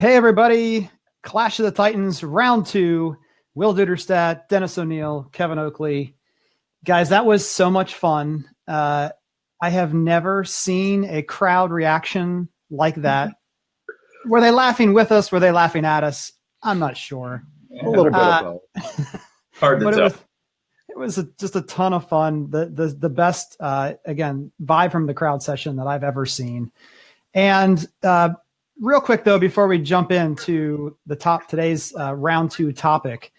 Hey, everybody. Clash of the Titans, round 2. Will Duderstadt, Dennis O'Neil, Kevin Oakley. Guys, that was so much fun. I have never seen a crowd reaction like that. Were they laughing with us? Were they laughing at us? I'm not sure. A little bit of both. Hard to tell. It was just a ton of fun. The best, again, vibe from the crowd session that I've ever seen. And real quick, though, before we jump into today's round 2 topic,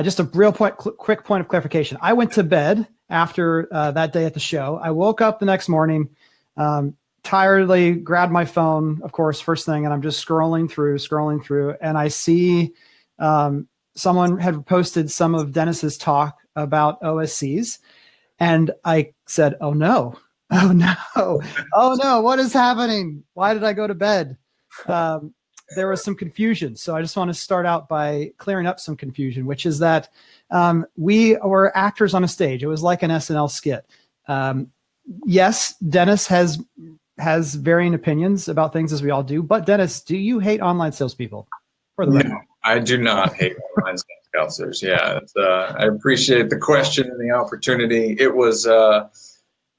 just a real quick point of clarification. I went to bed after that day at the show. I woke up the next morning, tiredly grabbed my phone, of course, first thing, and I'm just scrolling through, and I see someone had posted some of Dennis's talk about OSCs, and I said, "Oh no, oh no, what is happening? Why did I go to bed?" There was some confusion. So I just want to start out by clearing up some confusion, which is that we were actors on a stage. It was like an SNL skit. Yes, Dennis has varying opinions about things, as we all do. But Dennis, do you hate online salespeople? No, I do not hate online sales counselors. Yeah, I appreciate the question and the opportunity. It was,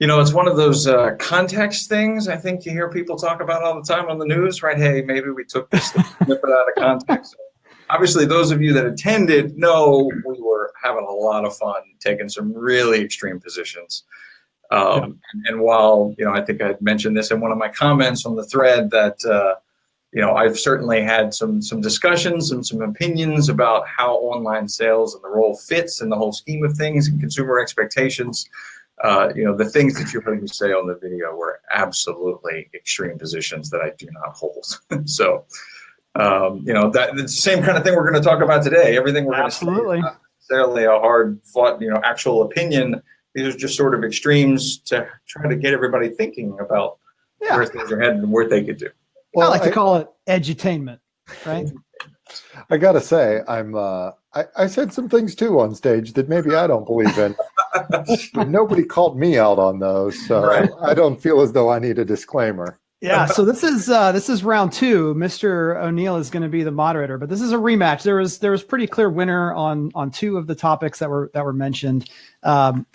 it's one of those context things I think you hear people talk about all the time on the news, right? Hey, maybe we took this snippet out of context. Obviously, those of you that attended know we were having a lot of fun, taking some really extreme positions. And while, I think I mentioned this in one of my comments on the thread that, I've certainly had some discussions and some opinions about how online sales and the role fits in the whole scheme of things and consumer expectations. The things that you heard me say on the video were absolutely extreme positions that I do not hold. So, that's the same kind of thing we're going to talk about today. Everything we're going to say is not necessarily a hard fought, actual opinion. These are just sort of extremes to try to get everybody thinking about where things are headed and what they could do. Well, I like to call it edutainment, right? I gotta say, I said some things too on stage that maybe I don't believe in. Nobody called me out on those, so I don't feel as though I need a disclaimer. Yeah, so this is round 2. Mr. O'Neil is going to be the moderator, but this is a rematch. There was pretty clear winner on 2 of the topics that were mentioned.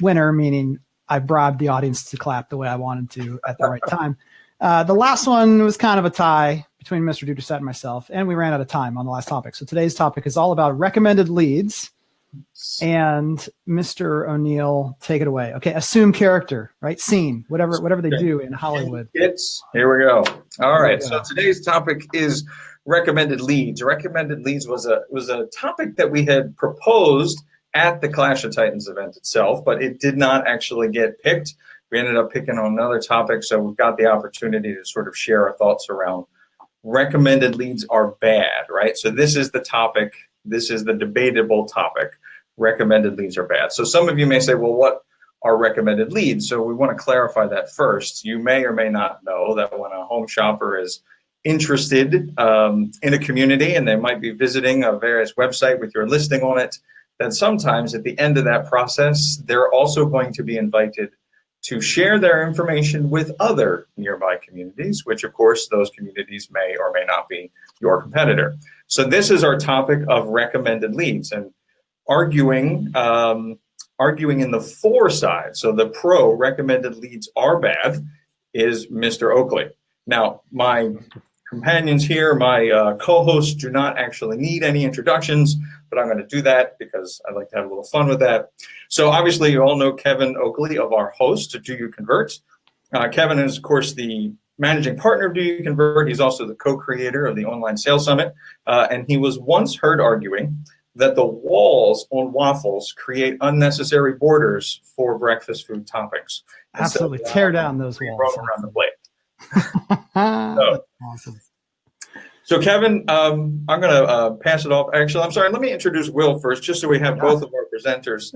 Winner meaning I bribed the audience to clap the way I wanted to at the right time. The last one was kind of a tie between Mr. Duderstadt and myself, and we ran out of time on the last topic. So today's topic is all about recommended leads. And Mr. O'Neil, take it away. Okay, assume character, right? Scene, whatever they do in Hollywood. Here we go. All right. So today's topic is recommended leads. Recommended leads was a topic that we had proposed at the Clash of Titans event itself, but it did not actually get picked. We ended up picking on another topic, so we've got the opportunity to sort of share our thoughts around recommended leads are bad, right? So this is the topic. This is the debatable topic. Recommended leads are bad. So some of you may say, well, what are recommended leads? So we want to clarify that first. You may or may not know that when a home shopper is interested in a community and they might be visiting a various website with your listing on it, then sometimes at the end of that process, they're also going to be invited to share their information with other nearby communities, which of course those communities may or may not be your competitor. So this is our topic of recommended leads, and arguing in the for side, so the pro recommended leads are bad, is Mr. Oakley. Now, my companions here, my co-hosts do not actually need any introductions, but I'm going to do that because I like to have a little fun with that. So obviously you all know Kevin Oakley of our host, Do You Convert. Kevin is, of course, the managing partner of Do You Convert. He's also the co-creator of the Online Sales Summit. And he was once heard arguing that the walls on waffles create unnecessary borders for breakfast food toppings. Absolutely. So, tear down those walls. Around the plate. Awesome. So Kevin, I'm going to pass it off. Actually, I'm sorry. Let me introduce Will first, just so we have both of our presenters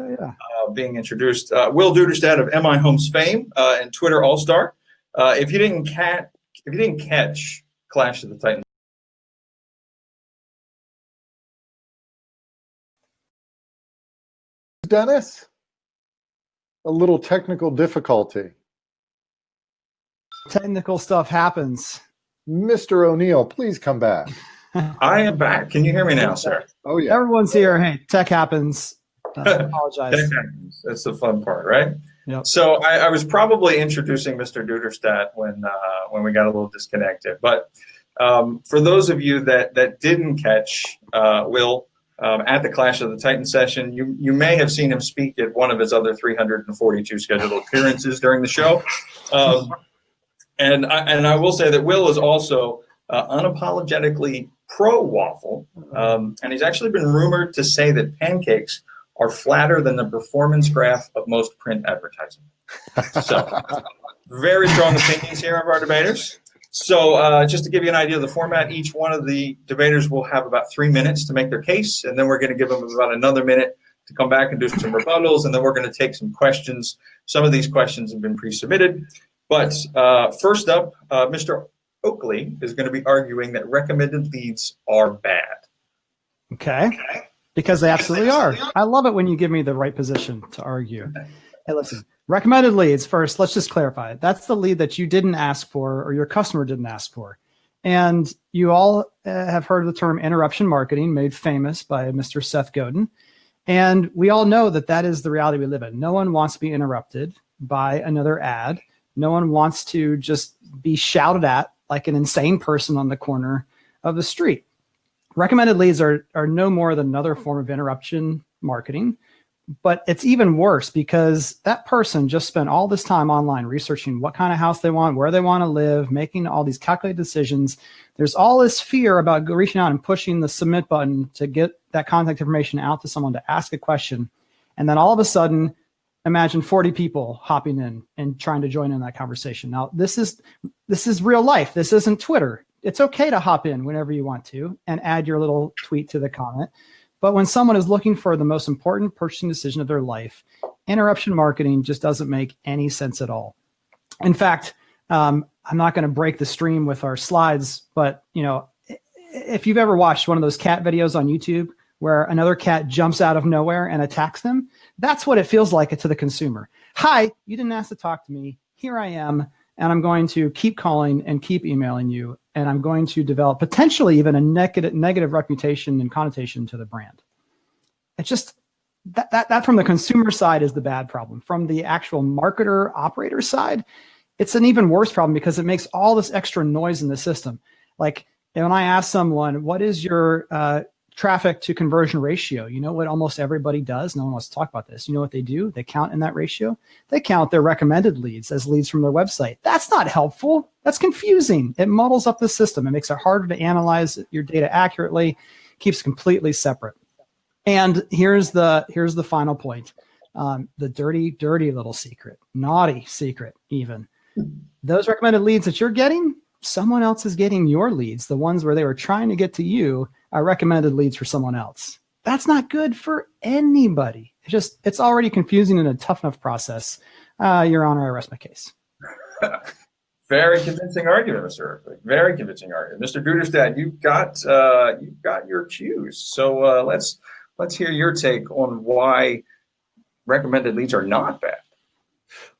being introduced. Will Duderstadt of MI Homes fame and Twitter All-Star. If you didn't catch Clash of the Titans, Dennis, a little technical difficulty. Technical stuff happens. Mr. O'Neil, please come back. I am back. Can you hear me now, sir? Oh, yeah. Everyone's here. Hey, tech happens. Apologize. That's the fun part, right? Yep. So I was probably introducing Mr. Duderstadt when we got a little disconnected. But for those of you that didn't catch Will at the Clash of the Titans session, you may have seen him speak at one of his other 342 scheduled appearances during the show. And I will say that Will is also unapologetically pro-waffle, and he's actually been rumored to say that pancakes are flatter than the performance graph of most print advertising. So, very strong opinions here of our debaters. So, just to give you an idea of the format, each one of the debaters will have about 3 minutes to make their case, and then we're going to give them about another minute to come back and do some rebuttals, and then we're going to take some questions. Some of these questions have been pre-submitted. But first up, Mr. Oakley is going to be arguing that recommended leads are bad. Okay. Because they absolutely are. I love it when you give me the right position to argue. Hey, listen, recommended leads first, let's just clarify. That's the lead that you didn't ask for or your customer didn't ask for. And you all have heard of the term interruption marketing made famous by Mr. Seth Godin. And we all know that that is the reality we live in. No one wants to be interrupted by another ad. No one wants to just be shouted at like an insane person on the corner of the street. Recommended leads are no more than another form of interruption marketing, but it's even worse because that person just spent all this time online researching what kind of house they want, where they want to live, making all these calculated decisions. There's all this fear about reaching out and pushing the submit button to get that contact information out to someone to ask a question. And then all of a sudden, imagine 40 people hopping in and trying to join in that conversation. Now, this is real life. This isn't Twitter. It's okay to hop in whenever you want to and add your little tweet to the comment. But when someone is looking for the most important purchasing decision of their life, interruption marketing just doesn't make any sense at all. In fact, I'm not going to break the stream with our slides, but if you've ever watched one of those cat videos on YouTube where another cat jumps out of nowhere and attacks them, that's what it feels like to the consumer. Hi, you didn't ask to talk to me. Here I am, and I'm going to keep calling and keep emailing you, and I'm going to develop potentially even a negative reputation and connotation to the brand. It's just that from the consumer side is the bad problem. From the actual marketer operator side, it's an even worse problem because it makes all this extra noise in the system. Like when I ask someone, what is your traffic to conversion ratio? You know what almost everybody does? No one wants to talk about this. You know what they do? They count in that ratio. They count their recommended leads as leads from their website. That's not helpful. That's confusing. It muddles up the system. It makes it harder to analyze your data accurately, keeps it completely separate. And here's the final point. The dirty little secret, naughty secret even. Those recommended leads that you're getting, someone else is getting your leads. The ones where they were trying to get to you are recommended leads for someone else. That's not good for anybody. It's already confusing in a tough enough process. Your Honor, I rest my case. Very convincing argument, Mr. Oakley. Very convincing argument. Mr. Duderstadt, you've got your cues. So let's hear your take on why recommended leads are not bad.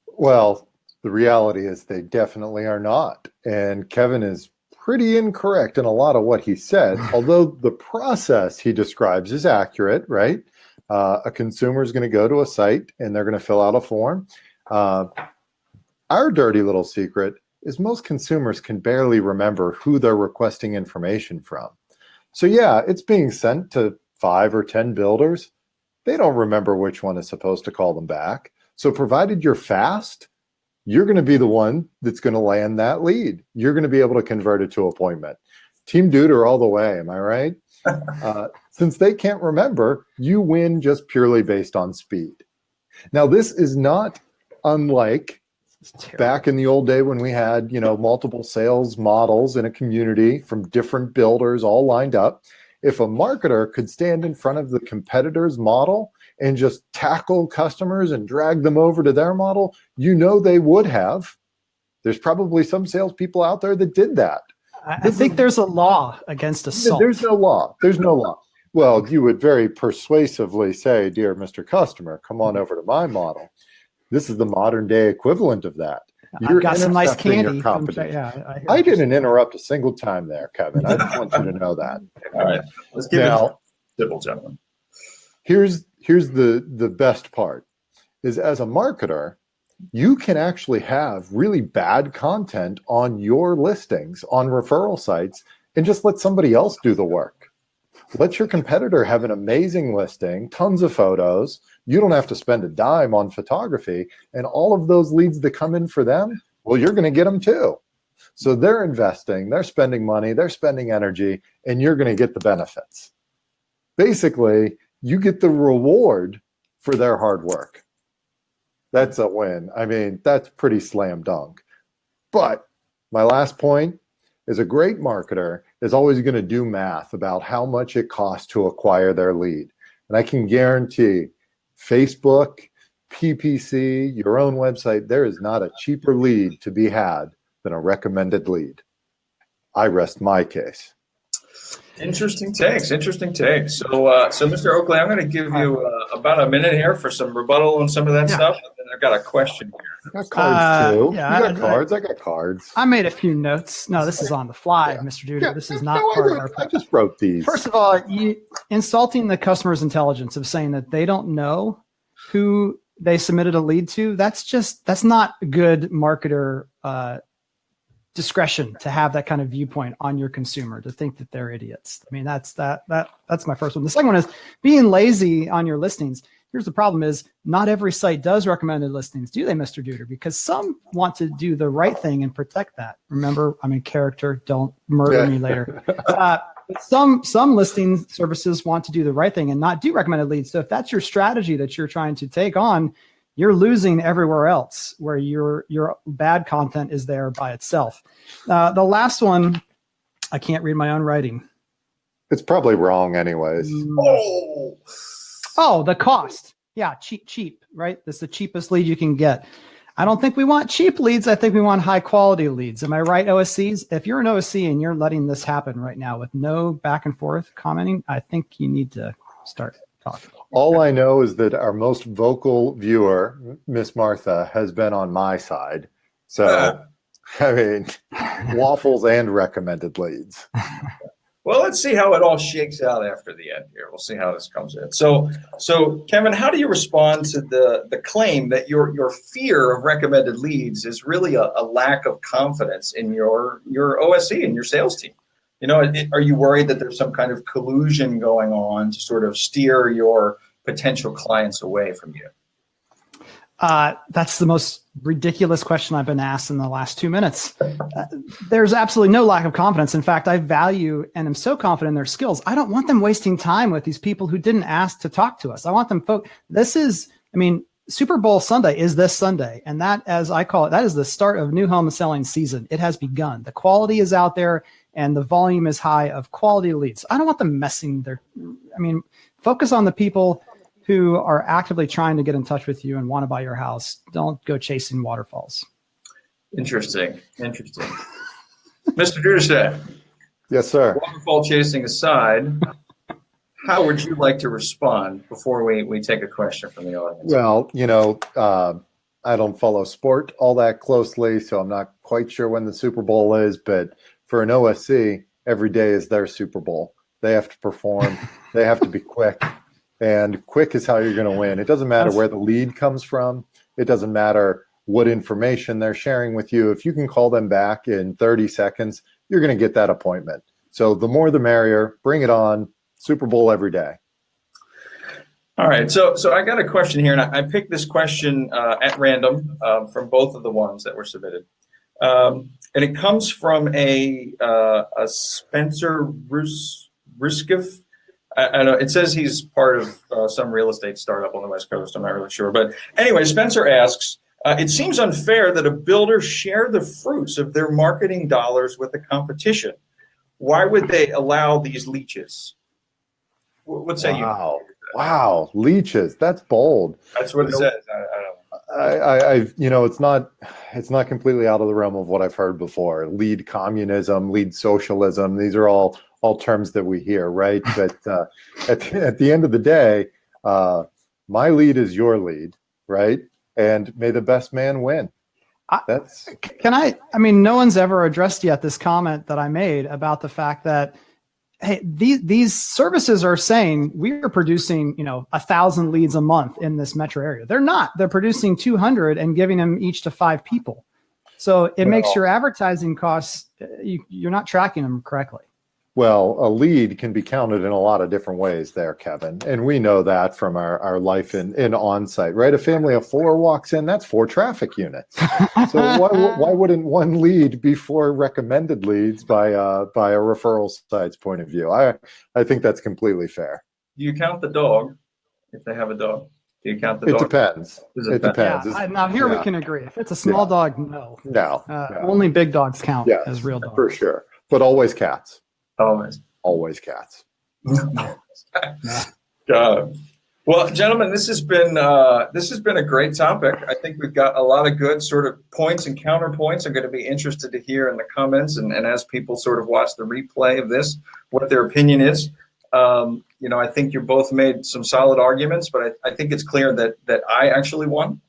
Well, the reality is they definitely are not. And Kevin is pretty incorrect in a lot of what he said, although the process he describes is accurate, right? A consumer is going to go to a site and they're going to fill out a form. Our dirty little secret is most consumers can barely remember who they're requesting information from. So yeah, it's being sent to 5 or 10 builders. They don't remember which one is supposed to call them back. So provided you're fast, you're going to be the one that's going to land that lead. You're going to be able to convert it to appointment. Team Duder all the way, am I right? Since they can't remember, you win just purely based on speed. Now, this is not unlike back in the old day when we had, multiple sales models in a community from different builders all lined up. If a marketer could stand in front of the competitor's model and just tackle customers and drag them over to their model, they would have. There's probably some salespeople out there that did that. I think there's a law against assault. There's no law. There's no law. Well, you would very persuasively say, dear Mr. Customer, come on over to my model. This is the modern day equivalent of that. You're I've got some nice intercepting your candy. competition. Yeah, I didn't interrupt a single time there, Kevin. I just want you to know that. All right, let's give it civil, gentlemen. Here's the best part is, as a marketer, you can actually have really bad content on your listings on referral sites and just let somebody else do the work. Let your competitor have an amazing listing, tons of photos. You don't have to spend a dime on photography, and all of those leads that come in for them, well, you're going to get them too. So they're investing, they're spending money, they're spending energy, and you're going to get the benefits. Basically, you get the reward for their hard work. That's a win. I mean, that's pretty slam dunk. But my last point is, a great marketer is always going to do math about how much it costs to acquire their lead. And I can guarantee Facebook, PPC, your own website, there is not a cheaper lead to be had than a recommended lead. I rest my case. Interesting takes. So, Mr. Oakley, I'm going to give you about a minute here for some rebuttal on some of that stuff. And then I've got a question here. I got cards too. Yeah, you got cards. I got cards. I made a few notes. No, this is on the fly, Mr. Duder. Yeah, this is not part of our. I just wrote these. First of all, you insulting the customer's intelligence of saying that they don't know who they submitted a lead to. That's not good marketer discretion to have that kind of viewpoint on your consumer, to think that they're idiots. I mean, that's my first one. The second one is being lazy on your listings. Here's the problem: is not every site does recommended listings, do they, Mr. Duder? Because some want to do the right thing and protect that. Remember, I'm in character. Don't murder me later. Some listing services want to do the right thing and not do recommended leads. So if that's your strategy that you're trying to take on, you're losing everywhere else where your bad content is there by itself. The last one, I can't read my own writing. It's probably wrong anyways. Oh, the cost. Yeah, cheap, right? That's the cheapest lead you can get. I don't think we want cheap leads. I think we want high quality leads. Am I right, OSCs? If you're an OSC and you're letting this happen right now with no back and forth commenting, I think you need to start talking. All I know is that our most vocal viewer, Miss Martha, has been on my side. So, I mean, waffles and recommended leads. Well, let's see how it all shakes out after the end here. We'll see how this comes in. So Kevin, how do you respond to the claim that your fear of recommended leads is really a lack of confidence in your OSC and your sales team? You know, are you worried that there's some kind of collusion going on to sort of steer your potential clients away from you? That's the most ridiculous question I've been asked in the last 2 minutes. There's absolutely no lack of confidence. In fact, I value and am so confident in their skills. I don't want them wasting time with these people who didn't ask to talk to us. I want them Super Bowl Sunday is this Sunday. And that, as I call it, that is the start of new home selling season. It has begun. The quality is out there and the volume is high of quality leads. I don't want them focus on the people who are actively trying to get in touch with you and want to buy your house. Don't go chasing waterfalls. Interesting. Mr. Duderstadt. Yes, sir. Waterfall chasing aside, how would you like to respond before we take a question from the audience? Well, I don't follow sport all that closely, so I'm not quite sure when the Super Bowl is, but for an OSC, every day is their Super Bowl. They have to perform. They have to be quick. And quick is how you're going to win. It doesn't matter where the lead comes from. It doesn't matter what information they're sharing with you. If you can call them back in 30 seconds, you're going to get that appointment. So the more the merrier. Bring it on. Super Bowl every day. All right. So I got a question here, and I picked this question at random from both of the ones that were submitted. And it comes from a Spencer Riskiff. I know it says he's part of some real estate startup on the West Coast. I'm not really sure. But anyway, Spencer asks, it seems unfair that a builder share the fruits of their marketing dollars with the competition. Why would they allow these leeches? What say you? Wow, leeches. That's bold. That's what it says. I it's not completely out of the realm of what I've heard before. Lead communism, lead socialism. These are all terms that we hear, right? But at the end of the day, my lead is your lead, right? And may the best man win. I mean, no one's ever addressed yet this comment that I made about the fact that, hey, these services are saying we are producing, 1,000 leads a month in this metro area. They're not. They're producing 200 and giving them each to 5 people. So it makes your advertising costs, you're not tracking them correctly. Well, a lead can be counted in a lot of different ways there, Kevin. And we know that from our life in on-site, right? A family of 4 walks in, that's 4 traffic units. So why wouldn't one lead be 4 recommended leads by a referral site's point of view? I think that's completely fair. Do you count the dog if they have a dog? Do you count the dog? It depends. It depends. Yeah, now here we can agree. If it's a small dog, no. No. Only big dogs count as real dogs. For sure. But always cats. Always cats. Got it. Well, gentlemen, this has been a great topic. I think we've got a lot of good sort of points and counterpoints. I'm going to be interested to hear in the comments and as people sort of watch the replay of this, what their opinion is. I think you both made some solid arguments, but I think it's clear that I actually won.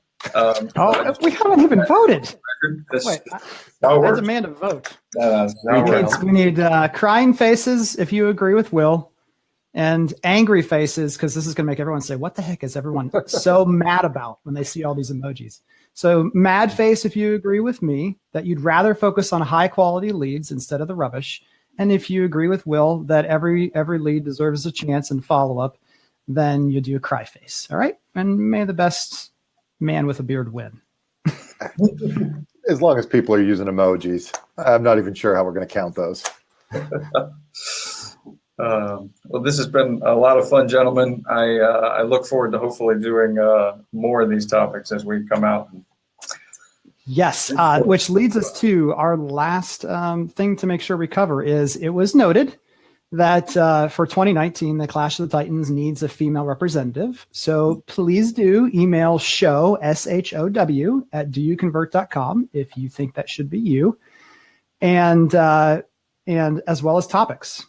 We haven't even voted. Wait, I demand a vote. We need crying faces if you agree with Will, and angry faces, because this is going to make everyone say, what the heck is everyone so mad about when they see all these emojis? So mad face if you agree with me, that you'd rather focus on high quality leads instead of the rubbish. And if you agree with Will that every lead deserves a chance and follow-up, then you do a cry face. All right? And may the best man with a beard win. As long as people are using emojis. I'm not even sure how we're going to count those. Well, this has been a lot of fun, gentlemen. I look forward to hopefully doing more of these topics as we come out. Yes, which leads us to our last thing to make sure we cover is it was noted that for 2019, the Clash of the Titans needs a female representative. So please do email show, SHOW, at doyouconvert.com if you think that should be you. And as well as topics,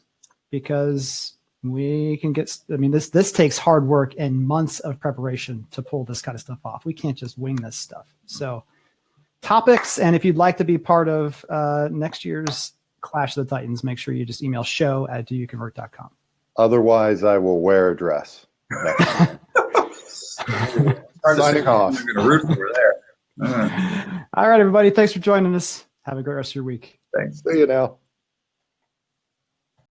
because we can get, this takes hard work and months of preparation to pull this kind of stuff off. We can't just wing this stuff. So topics, and if you'd like to be part of next year's Clash of the Titans, make sure you just email show at doyouconvert.com. Otherwise, I will wear a dress. Signing off. I'm going to root for there. All right, everybody. Thanks for joining us. Have a great rest of your week. Thanks. See you now.